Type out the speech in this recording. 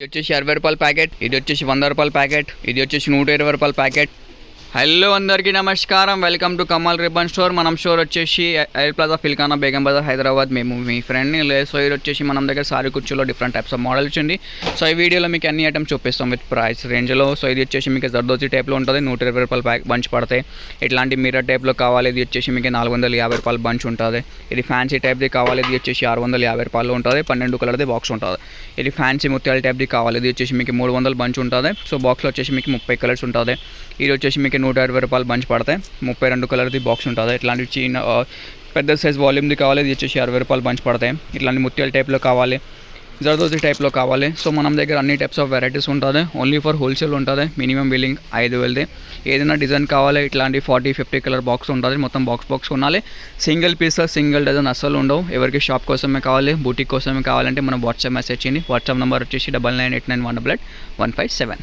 ఇది వచ్చేసి 60 రూపాయల ప్యాకెట్, ఇది వచ్చేసి 100 రూపాయల ప్యాకెట్, ఇది వచ్చేసి 120 రూపాయల ప్యాకెట్. హలో అందరికీ నమస్కారం, welcome to Kamal ribbon store. మనం స్టోర్ వచ్చేసి ఎయిర్ ప్లాజా ఫిల్కానా బేగం బజార్ హైదరాబాద్. మేము మీ ఫ్రెండ్ని సో ఇది వచ్చేసి మనం దగ్గర సారీ కుర్చీలో డిఫరెంట్ టైప్స్ ఆఫ్ మోడల్స్ ఉంది. సో ఈ వీడియోలో మీకు అన్ని ఐటమ్స్ చూపిస్తాం విత్ ప్రైస్ రేంజ్లో. సో ఇది వచ్చేసి మీకు జర్దోజీ టైప్లో ఉంటుంది, 120 రూపాయల బంచ్ పడతాయి. ఇట్లాంటి మిర్రర్ టైప్లో కావాలి, ఇది వచ్చేసి మీకు 450 రూపాయల బంచ్ ఉంటుంది. ఇది ఫ్యాన్సీ టైప్ది కావాలి, ఇది వచ్చేసి 650 రూపాయలు ఉంటుంది. 12 కలర్ది బాక్స్ ఉంటుంది. ఇది ఫ్యాన్సీ ముత్యాల టైప్ది కావాలి, ఇది వచ్చేసి మీకు 300 బంచ్ ఉంటుంది. సో బాక్స్లో వచ్చేసి మీకు 30 కలర్స్ ఉంటుంది. ఇది వచ్చేసి మీకు 120 రూపాయలు బంచ్ పడతాయి. 32 కలర్ది బాక్స్ ఉంటుంది. ఇట్లాంటి చిన్న పెద్ద సైజ్ వాల్యూమ్ది కావాలి, ఇది వచ్చేసి 60 రూపాయలు బంచ్ పడతాయి. ఇట్లాంటి ముత్యాల టైప్లో కావాలి, జర్దోజీ టైప్లో కావాలి. సో మనం దగ్గర అన్ని టైప్స్ ఆఫ్ వెరైటీస్ ఉంటుంది. ఓన్లీ ఫర్ హోల్సేల్ ఉంటుంది. మినిమం బిల్లింగ్ 5,000ది. ఏదైనా డిజైన్ కావాలి ఇట్లాంటి 40-50 కలర్ బాక్స్ ఉంటుంది. మొత్తం బాక్స్ కొనాలి. సింగిల్ పీస్ సింగిల్ డజన్ అస్సలు ఉండవు. ఎవరికి షాప్ కోసమే కావాలి, బూటిక్ కోసమే కావాలంటే మనం వాట్సాప్ మెసేజ్ చేయండి. వాట్సాప్ నెంబర్ వచ్చేసి 9989181557.